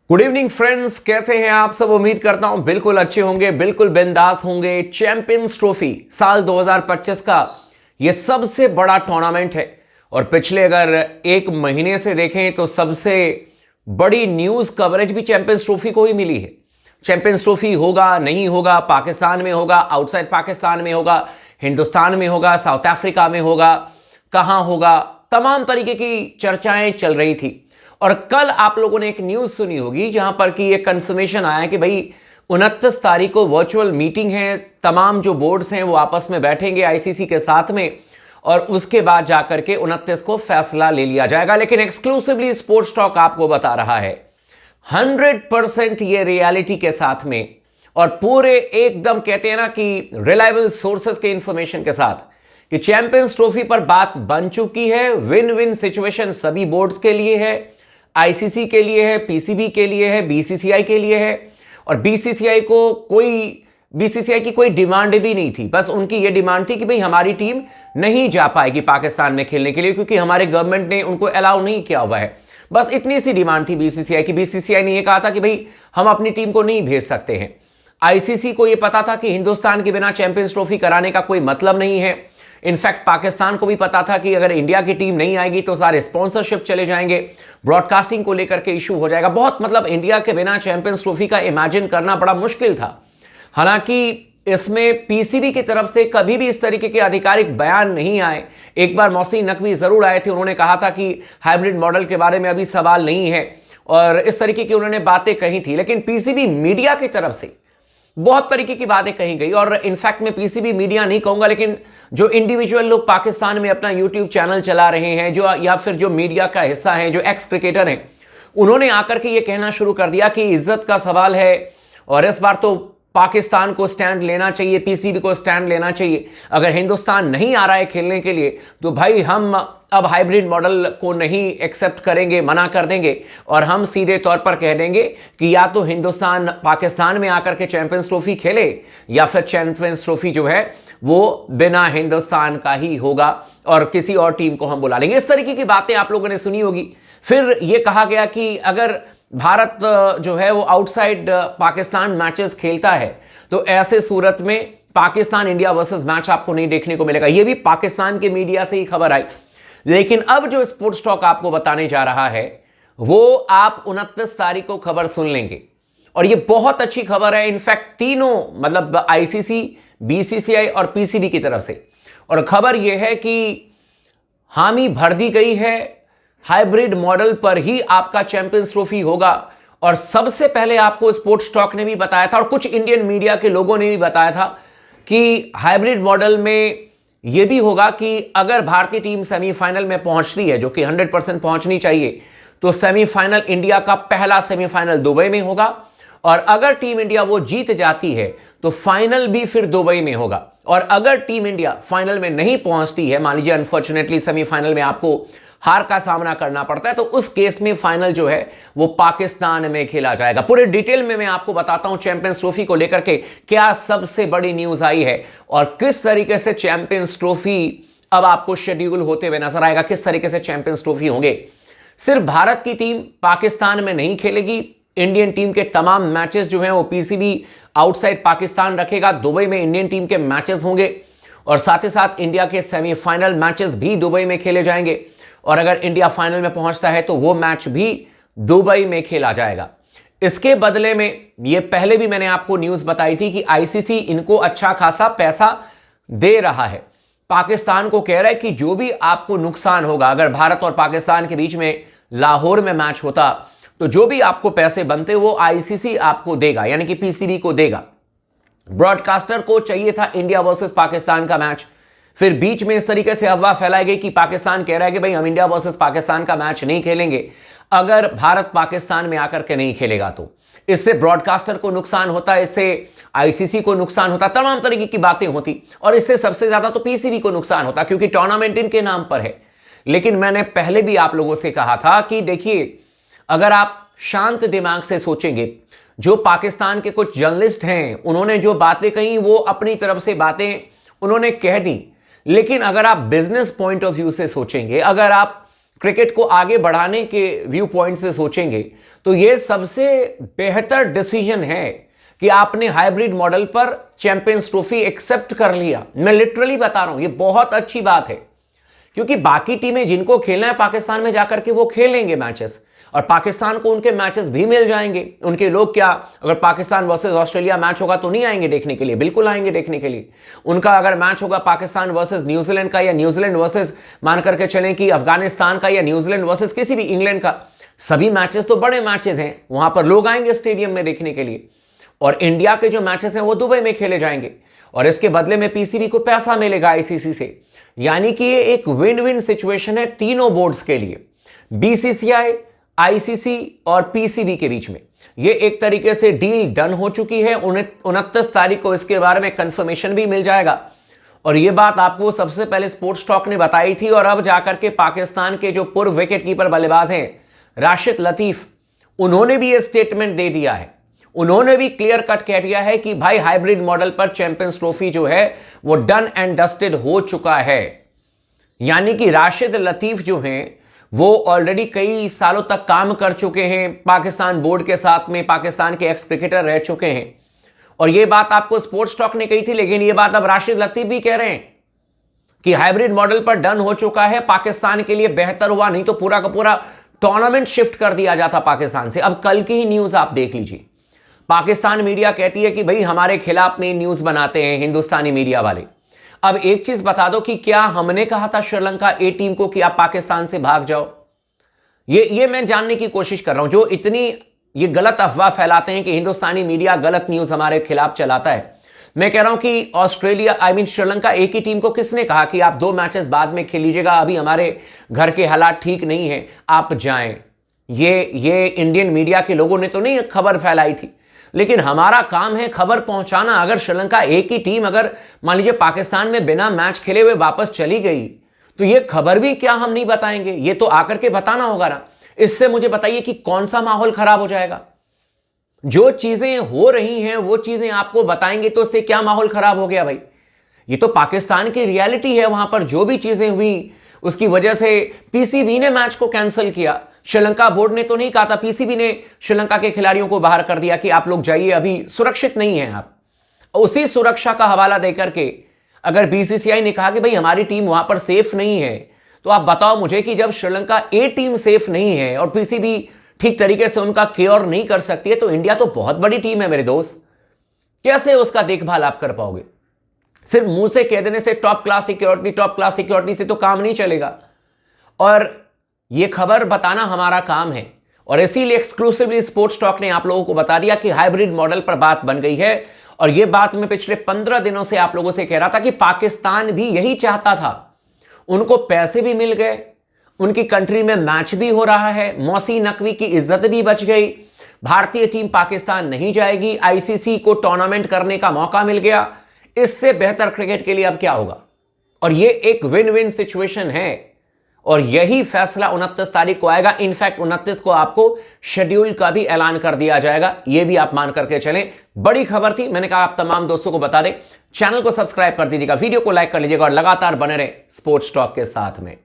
Good evening friends, कैसे हैं आप सब। उम्मीद करता हूं बिल्कुल अच्छे होंगे, बिल्कुल बिंदास होंगे। चैंपियंस ट्रॉफी साल 2025 का यह सबसे बड़ा टूर्नामेंट है और पिछले अगर एक महीने से देखें तो सबसे बड़ी न्यूज कवरेज भी चैंपियंस ट्रॉफी को ही मिली है। चैंपियंस ट्रॉफी होगा नहीं होगा, पाकिस्तान में होगा, आउटसाइड पाकिस्तान में होगा, हिंदुस्तान में होगा, साउथ अफ्रीका में होगा, कहां होगा, तमाम तरीके की चर्चाएं चल रही थी। और कल आप लोगों ने एक न्यूज सुनी होगी जहां पर कि एक कंफर्मेशन आया कि भाई 29 तारीख को वर्चुअल मीटिंग है, तमाम जो बोर्ड्स हैं वो आपस में बैठेंगे आईसीसी के साथ में और उसके बाद जाकर के 29 को फैसला ले लिया जाएगा। लेकिन एक्सक्लूसिवली स्पोर्ट्स टॉक आपको बता रहा है 100% ये रियलिटी के साथ में और पूरे एकदम कहते हैं ना कि रिलायबल सोर्सेस के इंफॉर्मेशन के साथ कि चैंपियंस ट्रॉफी पर बात बन चुकी है। विन विन सिचुएशन सभी बोर्ड्स के लिए है, आईसीसी के लिए है, पीसीबी के लिए है, बीसीसीआई के लिए है। और बीसीसीआई की कोई डिमांड भी नहीं थी, बस उनकी यह डिमांड थी कि भाई हमारी टीम नहीं जा पाएगी पाकिस्तान में खेलने के लिए क्योंकि हमारे गवर्नमेंट ने उनको अलाउ नहीं किया हुआ है। बस इतनी सी डिमांड थी बीसीसीआई की। बीसीसीआई ने यह कहा था कि भाई हम अपनी टीम को नहीं भेज सकते हैं। आईसीसी को यह पता था कि हिंदुस्तान के बिना चैंपियंस ट्रॉफी कराने का कोई मतलब नहीं है। इनफैक्ट पाकिस्तान को भी पता था कि अगर इंडिया की टीम नहीं आएगी तो सारे स्पॉन्सरशिप चले जाएंगे, ब्रॉडकास्टिंग को लेकर के इशू हो जाएगा। बहुत मतलब इंडिया के बिना चैंपियंस ट्रॉफी का इमेजिन करना बड़ा मुश्किल था। हालांकि इसमें पीसीबी की तरफ से कभी भी इस तरीके के आधिकारिक बयान नहीं आए। एक बार मोहसिन नकवी जरूर आए थे, उन्होंने कहा था कि हाइब्रिड मॉडल के बारे में अभी सवाल नहीं है और इस तरीके की उन्होंने बातें कही थी। लेकिन पीसीबी मीडिया की तरफ से बहुत तरीके की बातें कही गई और इनफैक्ट मैं पीसीबी मीडिया नहीं कहूंगा, लेकिन जो इंडिविजुअल लोग पाकिस्तान में अपना यूट्यूब चैनल चला रहे हैं जो या फिर जो मीडिया का हिस्सा है, जो एक्स क्रिकेटर हैं, उन्होंने आकर के ये कहना शुरू कर दिया कि इज्जत का सवाल है और इस बार तो पाकिस्तान को स्टैंड लेना चाहिए, पीसीबी को स्टैंड लेना चाहिए। अगर हिंदुस्तान नहीं आ रहा है खेलने के लिए तो भाई हम अब हाइब्रिड मॉडल को नहीं एक्सेप्ट करेंगे, मना कर देंगे और हम सीधे तौर पर कह देंगे कि या तो हिंदुस्तान पाकिस्तान में आकर के चैंपियंस ट्रॉफी खेले या फिर चैंपियंस ट्रॉफी जो है वो बिना हिंदुस्तान का ही होगा और किसी और टीम को हम बुला लेंगे। इस तरीके की बातें आप लोगों ने सुनी होगी। फिर यह कहा गया कि अगर भारत जो है वो आउटसाइड पाकिस्तान मैचेस खेलता है तो ऐसे सूरत में पाकिस्तान इंडिया वर्सेस मैच आपको नहीं देखने को मिलेगा। यह भी पाकिस्तान के मीडिया से ही खबर आई। लेकिन अब जो स्पोर्ट्स टॉक आपको बताने जा रहा है वो आप 29 तारीख को खबर सुन लेंगे और यह बहुत अच्छी खबर है। इनफैक्ट तीनों मतलब आईसीसी, बीसीसीआई और पीसीबी की तरफ से। और खबर यह है कि हामी भर दी गई है, हाइब्रिड मॉडल पर ही आपका चैंपियंस ट्रॉफी होगा। और सबसे पहले आपको स्पोर्ट्स टॉक ने भी बताया था और कुछ इंडियन मीडिया के लोगों ने भी बताया था कि हाइब्रिड मॉडल में यह भी होगा कि अगर भारतीय टीम सेमीफाइनल में पहुंचती है, जो कि 100% पहुंचनी चाहिए, तो सेमीफाइनल इंडिया का पहला सेमीफाइनल दुबई में होगा और अगर टीम इंडिया वो जीत जाती है तो फाइनल भी फिर दुबई में होगा। और अगर टीम इंडिया फाइनल में नहीं पहुंचती है, मान लीजिए अनफॉर्चुनेटली सेमीफाइनल में आपको हार का सामना करना पड़ता है, तो उस केस में फाइनल जो है वो पाकिस्तान में खेला जाएगा। पूरे डिटेल में मैं आपको बताता हूं चैंपियंस ट्रॉफी को लेकर के क्या सबसे बड़ी न्यूज आई है और किस तरीके से चैंपियंस ट्रॉफी अब आपको शेड्यूल होते हुए नजर आएगा, किस तरीके से चैंपियंस ट्रॉफी होंगे। सिर्फ भारत की टीम पाकिस्तान में नहीं खेलेगी, इंडियन टीम के तमाम मैचेस जो हैं वो पीसीबी आउटसाइड पाकिस्तान रखेगा। दुबई में इंडियन टीम के मैचेस होंगे और साथ ही साथ इंडिया के सेमीफाइनल मैचेस भी दुबई में खेले जाएंगे और अगर इंडिया फाइनल में पहुंचता है तो वो मैच भी दुबई में खेला जाएगा। इसके बदले में ये पहले भी मैंने आपको न्यूज बताई थी कि आईसीसी इनको अच्छा खासा पैसा दे रहा है। पाकिस्तान को कह रहा है कि जो भी आपको नुकसान होगा, अगर भारत और पाकिस्तान के बीच में लाहौर में मैच होता तो जो भी आपको पैसे बनते वो आईसीसी आपको देगा, यानी कि पीसीबी को देगा। ब्रॉडकास्टर को चाहिए था इंडिया वर्सेस पाकिस्तान का मैच, फिर बीच में इस तरीके से अफवाह फैलाई गई कि पाकिस्तान कह रहा है कि भाई हम इंडिया वर्सेस पाकिस्तान का मैच नहीं खेलेंगे अगर भारत पाकिस्तान में आकर के नहीं खेलेगा। तो इससे ब्रॉडकास्टर को नुकसान होता, इससे आईसीसी को नुकसान होता, तमाम तरीके की बातें होती और इससे सबसे ज्यादा तो पीसीबी को नुकसान होता क्योंकि टूर्नामेंट इनके नाम पर है। लेकिन मैंने पहले भी आप लोगों से कहा था कि देखिए, अगर आप शांत दिमाग से सोचेंगे, जो पाकिस्तान के कुछ जर्नलिस्ट हैं उन्होंने जो बातें कही वो अपनी तरफ से बातें उन्होंने कह दी, लेकिन अगर आप बिजनेस पॉइंट ऑफ व्यू से सोचेंगे, अगर आप क्रिकेट को आगे बढ़ाने के व्यू पॉइंट से सोचेंगे तो यह सबसे बेहतर डिसीजन है कि आपने हाइब्रिड मॉडल पर चैंपियंस ट्रॉफी एक्सेप्ट कर लिया। मैं लिटरली बता रहा हूं, यह बहुत अच्छी बात है, क्योंकि बाकी टीमें जिनको खेलना है पाकिस्तान में जाकर के वो खेलेंगे मैचेस, और पाकिस्तान को उनके मैचेस भी मिल जाएंगे। उनके लोग क्या, अगर पाकिस्तान वर्सेस ऑस्ट्रेलिया मैच होगा तो नहीं आएंगे देखने के लिए? बिल्कुल आएंगे देखने के लिए। उनका अगर मैच होगा पाकिस्तान वर्सेस न्यूजीलैंड का, या न्यूजीलैंड वर्सेस मान करके चलें कि अफगानिस्तान का, या न्यूजीलैंड वर्सेस किसी भी इंग्लैंड का, सभी मैचेस तो बड़े मैचेस हैं, वहां पर लोग आएंगे स्टेडियम में देखने के लिए। और इंडिया के जो मैचेस हैं वो दुबई में खेले जाएंगे, और इसके बदले में पीसीबी को पैसा मिलेगा आईसीसी से। यानी कि ये एक विन विन सिचुएशन है तीनों बोर्ड्स के लिए, बीसीसीआई, आईसीसी और पीसीबी के बीच में। ये एक तरीके से डील डन हो चुकी है। 29 तारीख को इसके बारे में कंफर्मेशन भी मिल जाएगा, और ये बात आपको सबसे पहले स्पोर्ट्स टॉक ने बताई थी। और अब जाकर के पाकिस्तान के जो पूर्व विकेट कीपर बल्लेबाज हैं राशिद लतीफ, उन्होंने भी ये स्टेटमेंट दे दिया है। उन्होंने भी क्लियर कट कह दिया है कि भाई हाइब्रिड मॉडल पर चैंपियंस ट्रॉफी जो है वो डन एंड डस्टेड हो चुका है। यानी कि राशिद लतीफ जो हैं वो ऑलरेडी कई सालों तक काम कर चुके हैं पाकिस्तान बोर्ड के साथ में, पाकिस्तान के एक्स क्रिकेटर रह चुके हैं। और ये बात आपको स्पोर्ट्स टॉक ने कही थी, लेकिन ये बात अब राशिद लतीफ भी कह रहे हैं कि हाइब्रिड मॉडल पर डन हो चुका है, पाकिस्तान के लिए बेहतर हुआ, नहीं तो पूरा का पूरा टूर्नामेंट शिफ्ट कर दिया जाता पाकिस्तान से। अब कल की ही न्यूज आप देख लीजिए, पाकिस्तान मीडिया कहती है कि भाई हमारे खिलाफ में न्यूज बनाते हैं हिंदुस्तानी मीडिया वाले। अब एक चीज बता दो कि क्या हमने कहा था श्रीलंका ए टीम को कि आप पाकिस्तान से भाग जाओ? ये मैं जानने की कोशिश कर रहा हूं। जो इतनी ये गलत अफवाह फैलाते हैं कि हिंदुस्तानी मीडिया गलत न्यूज हमारे खिलाफ चलाता है, मैं कह रहा हूं कि ऑस्ट्रेलिया श्रीलंका एक ही टीम को किसने कहा कि आप 2 मैचेस बाद में खेल लीजिएगा, अभी हमारे घर के हालात ठीक नहीं है, आप जाएं? ये इंडियन मीडिया के लोगों ने तो नहीं खबर फैलाई थी, लेकिन हमारा काम है खबर पहुंचाना। अगर श्रीलंका एक ही टीम अगर मान लीजिए पाकिस्तान में बिना मैच खेले हुए वापस चली गई तो ये खबर भी क्या हम नहीं बताएंगे? ये तो आकर के बताना होगा ना। इससे मुझे बताइए कि कौन सा माहौल खराब हो जाएगा? जो चीजें हो रही हैं वो चीजें आपको बताएंगे तो उससे क्या माहौल खराब हो गया भाई? ये तो पाकिस्तान की रियलिटी है। वहां पर जो भी चीजें हुई उसकी वजह से पीसीबी ने मैच को कैंसिल किया। श्रीलंका बोर्ड ने तो नहीं कहा था, पीसीबी ने श्रीलंका के खिलाड़ियों को बाहर कर दिया कि आप लोग जाइए, अभी सुरक्षित नहीं है आप। उसी सुरक्षा का हवाला देकर के अगर बीसीसीआई ने कहा कि भाई हमारी टीम वहां पर सेफ नहीं है, तो आप बताओ मुझे कि जब श्रीलंका ए टीम सेफ नहीं है और पीसीबी ठीक तरीके से उनका केयर नहीं कर सकती है, तो इंडिया तो बहुत बड़ी टीम है मेरे दोस्त, कैसे उसका देखभाल आप कर पाओगे? सिर्फ मुंह से कह देने से टॉप क्लास सिक्योरिटी से तो काम नहीं चलेगा। और यह खबर बताना हमारा काम है, और इसीलिए एक्सक्लूसिवली स्पोर्ट्स टॉक ने आप लोगों को बता दिया कि हाइब्रिड मॉडल पर बात बन गई है। और यह बात मैं पिछले 15 दिनों से आप लोगों से कह रहा था कि पाकिस्तान भी यही चाहता था। उनको पैसे भी मिल गए, उनकी कंट्री में मैच भी हो रहा है, मौसी नकवी की इज्जत भी बच गई, भारतीय टीम पाकिस्तान नहीं जाएगी, आईसीसी को टूर्नामेंट करने का मौका मिल गया। इससे बेहतर क्रिकेट के लिए अब क्या होगा? और यह एक विन विन सिचुएशन है, और यही फैसला 29 तारीख को आएगा। इनफैक्ट 29 को आपको शेड्यूल का भी ऐलान कर दिया जाएगा, यह भी आप मान करके चलें। बड़ी खबर थी, मैंने कहा आप तमाम दोस्तों को बता दें। चैनल को सब्सक्राइब कर दीजिएगा, वीडियो को लाइक कर लीजिएगा, और लगातार बने रहे स्पोर्ट्स टॉक के साथ में।